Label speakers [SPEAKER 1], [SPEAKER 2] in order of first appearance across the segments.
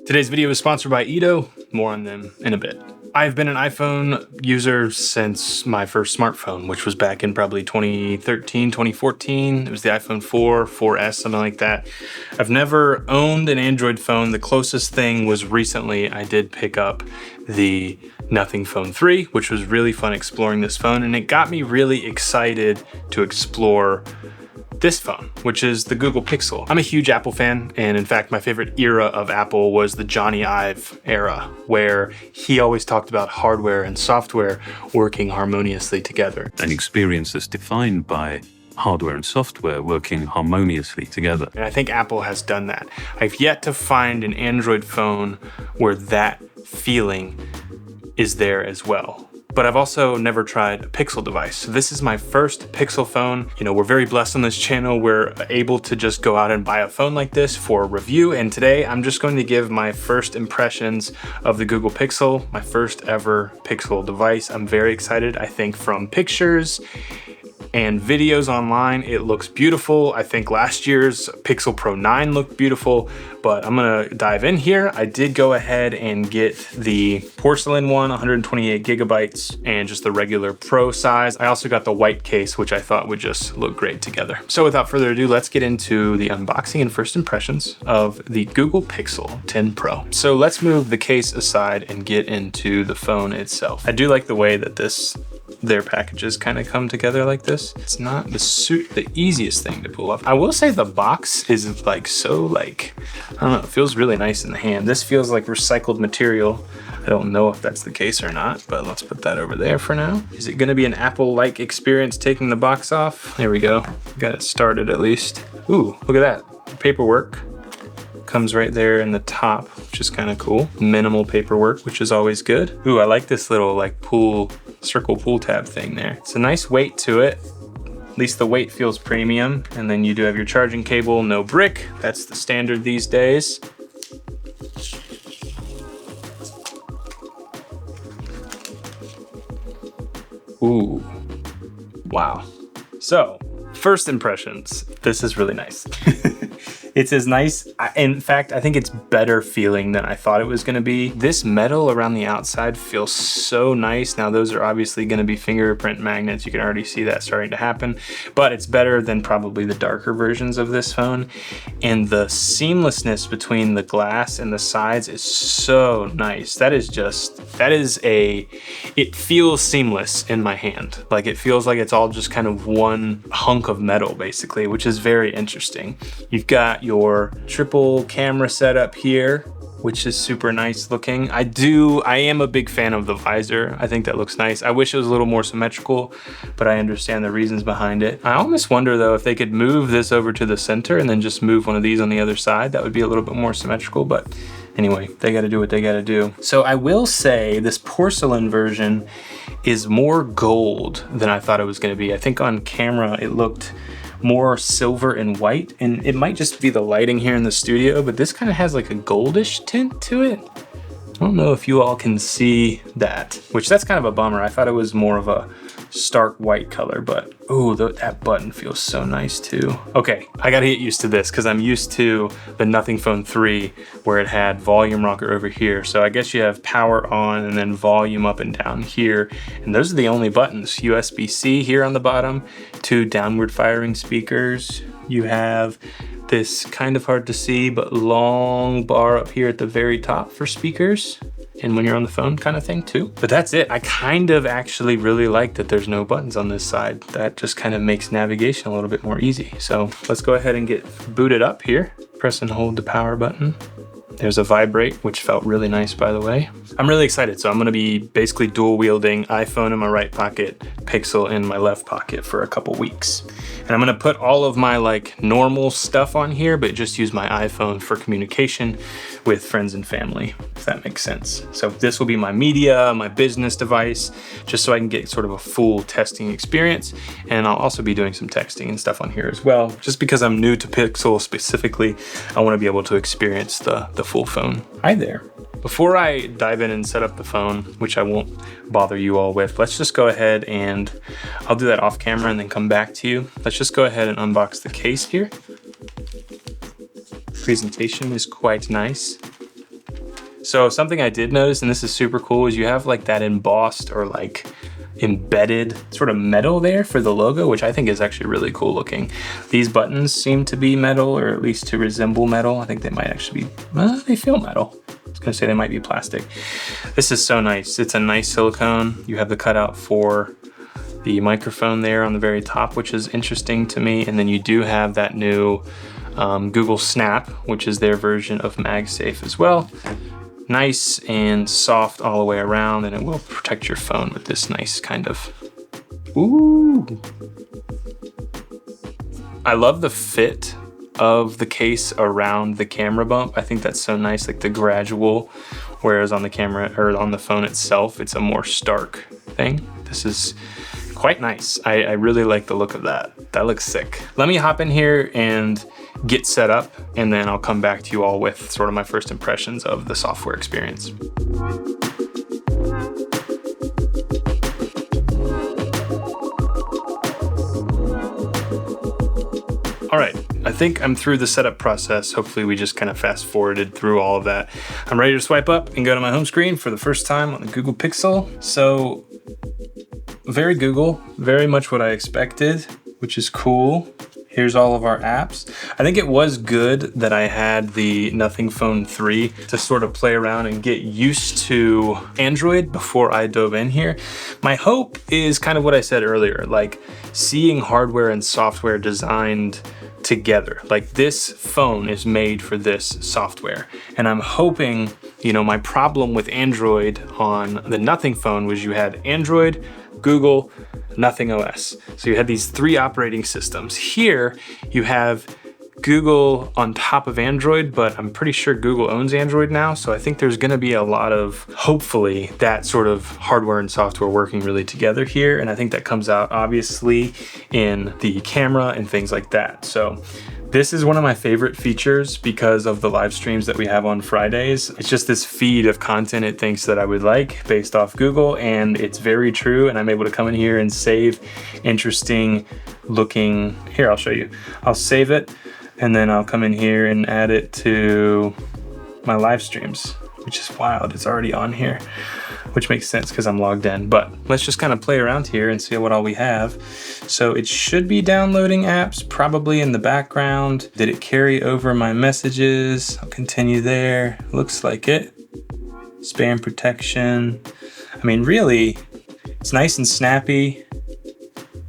[SPEAKER 1] Today's video is sponsored by Ito. More on them in a bit. I've been an iPhone user since my first smartphone, which was back in probably 2013, 2014. It was the iPhone 4, 4S, something like that. I've never owned an Android phone. The closest thing was recently I did pick up the Nothing Phone 3, which was really fun exploring this phone, and it got me really excited to explore this phone, which is the Google Pixel. I'm a huge Apple fan, and in fact, my favorite era of Apple was the Johnny Ive era, where he always talked about hardware and software working harmoniously together.
[SPEAKER 2] An experience that's defined by hardware and software working harmoniously together.
[SPEAKER 1] And I think Apple has done that. I've yet to find an Android phone where that feeling is there as well. But I've also never tried a Pixel device. So this is my first Pixel phone. You know, we're very blessed on this channel. We're able to just go out and buy a phone like this for a review. And today I'm just going to give my first impressions of the Google Pixel, my first ever Pixel device. I'm very excited. I think from pictures and videos online, it looks beautiful. I think last year's Pixel Pro 9 looked beautiful, but I'm gonna dive in here. I did go ahead and get the porcelain one, 128 gigabytes, and just the regular Pro size. I also got the white case, which I thought would just look great together. So without further ado, let's get into the unboxing and first impressions of the Google Pixel 10 Pro. So let's move the case aside and get into the phone itself. I do like the way that their packages kind of come together like this. It's not the easiest thing to pull off. I will say the box is like so like, I don't know, it feels really nice in the hand. This feels like recycled material. I don't know if that's the case or not, but let's put that over there for now. Is it gonna be an Apple-like experience taking the box off? There we go, got it started at least. Ooh, look at that, paperwork. Comes right there in the top, which is kind of cool. Minimal paperwork, which is always good. Ooh, I like this little like circle pull tab thing there. It's a nice weight to it. At least the weight feels premium. And then you do have your charging cable, no brick. That's the standard these days. Ooh, wow. So, first impressions, this is really nice. It's as nice, in fact, I think it's better feeling than I thought it was gonna be. This metal around the outside feels so nice. Now those are obviously gonna be fingerprint magnets. You can already see that starting to happen, but it's better than probably the darker versions of this phone. And the seamlessness between the glass and the sides is so nice. It feels seamless in my hand. Like it feels like it's all just kind of one hunk of metal basically, which is very interesting. You've got your triple camera setup here, which is super nice looking. I am a big fan of the visor. I think that looks nice. I wish it was a little more symmetrical, but I understand the reasons behind it. I almost wonder though, if they could move this over to the center and then just move one of these on the other side, that would be a little bit more symmetrical, but anyway, they gotta do what they gotta do. So I will say this porcelain version is more gold than I thought it was gonna be. I think on camera it looked more silver and white, and it might just be the lighting here in the studio, but this kind of has like a goldish tint to it. I don't know if you all can see that, which that's kind of a bummer. I thought it was more of a stark white color, but ooh, that button feels so nice too. Okay, I gotta get used to this because I'm used to the Nothing Phone 3 where it had volume rocker over here. So I guess you have power on and then volume up and down here. And those are the only buttons. USB-C here on the bottom, 2 downward firing speakers. You have this kind of hard to see, but long bar up here at the very top for speakers. And when you're on the phone kind of thing too. But that's it. I kind of actually really like that there's no buttons on this side. That just kind of makes navigation a little bit more easy. So let's go ahead and get booted up here. Press and hold the power button. There's a vibrate, which felt really nice, by the way. I'm really excited. So I'm gonna be basically dual wielding iPhone in my right pocket, Pixel in my left pocket for a couple weeks. And I'm gonna put all of my like normal stuff on here, but just use my iPhone for communication with friends and family, if that makes sense. So this will be my media, my business device, just so I can get sort of a full testing experience. And I'll also be doing some texting and stuff on here as well. Just because I'm new to Pixel specifically, I wanna be able to experience the full phone. Hi there. Before I dive in and set up the phone, which I won't bother you all with, let's just go ahead and I'll do that off camera and then come back to you. Let's just go ahead and unbox the case here. Presentation is quite nice. So something I did notice, and this is super cool, is you have like that embossed or like embedded sort of metal there for the logo, which I think is actually really cool looking. These buttons seem to be metal, or at least to resemble metal. I think they might actually be, they feel metal. I was gonna say they might be plastic. This is so nice. It's a nice silicone. You have the cutout for the microphone there on the very top, which is interesting to me. And then you do have that new Google Snap, which is their version of MagSafe as well. Nice and soft all the way around, and it will protect your phone with this nice kind of, ooh. I love the fit of the case around the camera bump. I think that's so nice, like the gradual, whereas on the camera or on the phone itself, it's a more stark thing. This is quite nice. I really like the look of that. That looks sick. Let me hop in here and get set up, and then I'll come back to you all with sort of my first impressions of the software experience. All right, I think I'm through the setup process. Hopefully we just kind of fast forwarded through all of that. I'm ready to swipe up and go to my home screen for the first time on the Google Pixel. So very Google, very much what I expected, which is cool. Here's all of our apps. I think it was good that I had the Nothing Phone 3 to sort of play around and get used to Android before I dove in here. My hope is kind of what I said earlier, like seeing hardware and software designed together. Like this phone is made for this software. And I'm hoping, my problem with Android on the Nothing Phone was you had Android, Google, Nothing OS. So you had these 3 operating systems. Here you have Google on top of Android, but I'm pretty sure Google owns Android now. So I think there's gonna be a lot of, hopefully, that sort of hardware and software working really together here. And I think that comes out obviously in the camera and things like that. So this is one of my favorite features because of the live streams that we have on Fridays. It's just this feed of content it thinks that I would like based off Google, and it's very true. And I'm able to come in here and save interesting looking, here, I'll show you. I'll save it, and then I'll come in here and add it to my live streams, which is wild. It's already on here, which makes sense because I'm logged in. But let's just kind of play around here and see what all we have. So it should be downloading apps, probably in the background. Did it carry over my messages? I'll continue there. Looks like it. Spam protection. I mean, really, it's nice and snappy.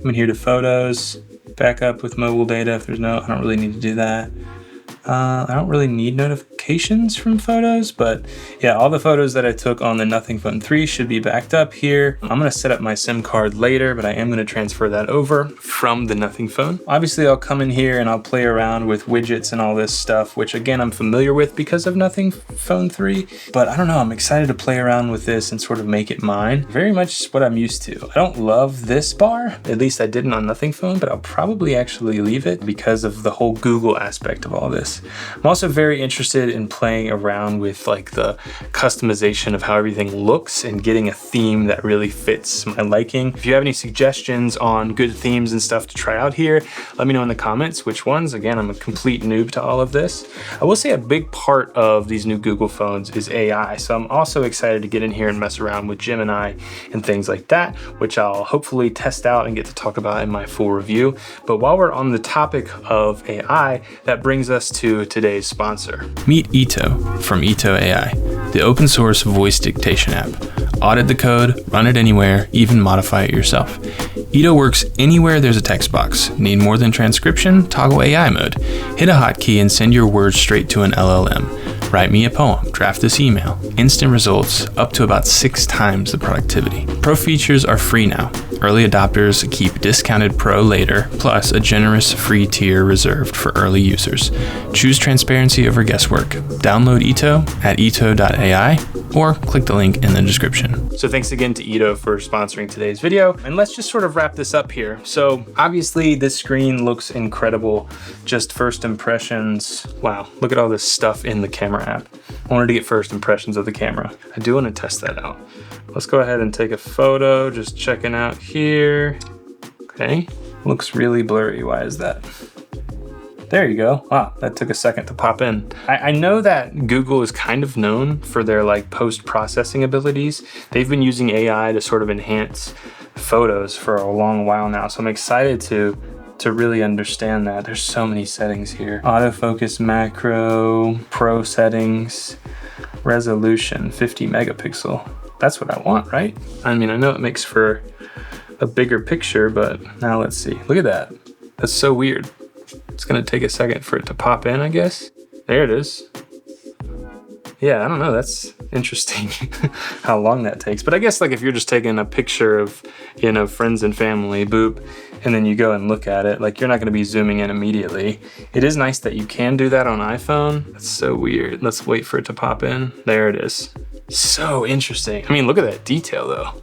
[SPEAKER 1] I'm in here to photos. Back up with mobile data if there's no, I don't really need to do that. I don't really need notifications from photos, but yeah, all the photos that I took on the Nothing Phone 3 should be backed up here. I'm gonna set up my SIM card later, but I am gonna transfer that over from the Nothing Phone. Obviously, I'll come in here and I'll play around with widgets and all this stuff, which again, I'm familiar with because of Nothing Phone 3, but I don't know, I'm excited to play around with this and sort of make it mine. Very much what I'm used to. I don't love this bar, at least I didn't on Nothing Phone, but I'll probably actually leave it because of the whole Google aspect of all this. I'm also very interested in playing around with like the customization of how everything looks and getting a theme that really fits my liking. If you have any suggestions on good themes and stuff to try out here, let me know in the comments which ones. Again, I'm a complete noob to all of this. I will say a big part of these new Google phones is AI. So I'm also excited to get in here and mess around with Gemini and things like that, which I'll hopefully test out and get to talk about in my full review. But while we're on the topic of AI, that brings us to today's sponsor.
[SPEAKER 3] Meet Ito from Ito AI, the open source voice dictation app. Audit the code, run it anywhere, even modify it yourself. Ito works anywhere there's a text box. Need more than transcription? Toggle AI mode. Hit a hotkey and send your words straight to an LLM. Write me a poem, draft this email. Instant results, up to about 6 times the productivity. Pro features are free now. Early adopters keep discounted Pro later, plus a generous free tier reserved for early users. Choose transparency over guesswork. Download Ito at ito.ai or click the link in the description.
[SPEAKER 1] So thanks again to Ito for sponsoring today's video. And let's just sort of wrap this up here. So obviously this screen looks incredible. Just first impressions. Wow, look at all this stuff in the camera app. I wanted to get first impressions of the camera. I do want to test that out. Let's go ahead and take a photo, just checking out here. Okay, looks really blurry. Why is that? There you go. Wow, that took a second to pop in. I know that Google is kind of known for their like post-processing abilities. They've been using AI to sort of enhance photos for a long while now. So I'm excited to really understand that. There's so many settings here. Autofocus macro, pro settings, resolution, 50 megapixel. That's what I want, right? I mean, I know it makes for a bigger picture, but now let's see. Look at that. That's so weird. It's gonna take a second for it to pop in, I guess. There it is. Yeah, I don't know, that's interesting how long that takes. But I guess like if you're just taking a picture of, you know, friends and family, boop, and then you go and look at it, like you're not gonna be zooming in immediately. It is nice that you can do that on iPhone. That's so weird. Let's wait for it to pop in. There it is. So interesting. I mean, look at that detail though.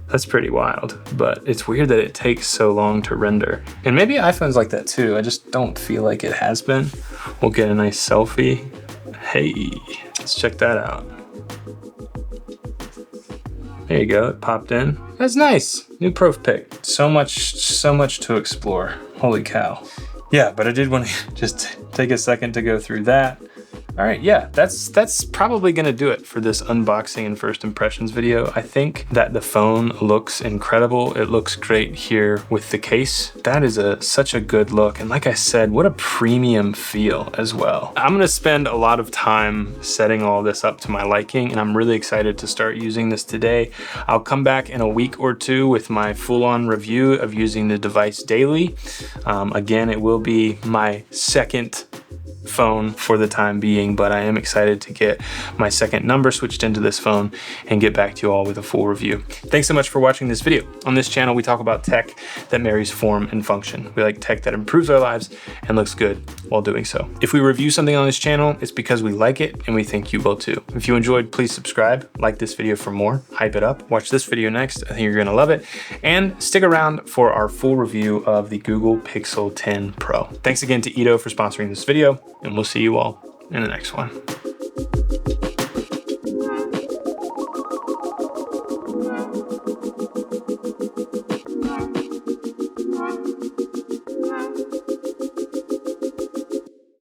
[SPEAKER 1] That's pretty wild, but it's weird that it takes so long to render. And maybe iPhone's like that too. I just don't feel like it has been. We'll get a nice selfie. Hey, let's check that out. There you go, it popped in. That's nice, new prof pic. So much to explore, holy cow. Yeah, but I did want to just take a second to go through that. All right, yeah, that's probably gonna do it for this unboxing and first impressions video. I think that the phone looks incredible. It looks great here with the case. That is such a good look. And like I said, what a premium feel as well. I'm gonna spend a lot of time setting all this up to my liking, and I'm really excited to start using this today. I'll come back in a week or two with my full-on review of using the device daily. Again, it will be my second phone for the time being, but I am excited to get my second number switched into this phone and get back to you all with a full review. Thanks so much for watching this video. On this channel, we talk about tech that marries form and function. We like tech that improves our lives and looks good while doing so. If we review something on this channel, it's because we like it and we think you will too. If you enjoyed, please subscribe, like this video for more, hype it up, watch this video next. I think you're gonna love it. And stick around for our full review of the Google Pixel 10 Pro. Thanks again to Ito for sponsoring this video, and we'll see you all in the next one.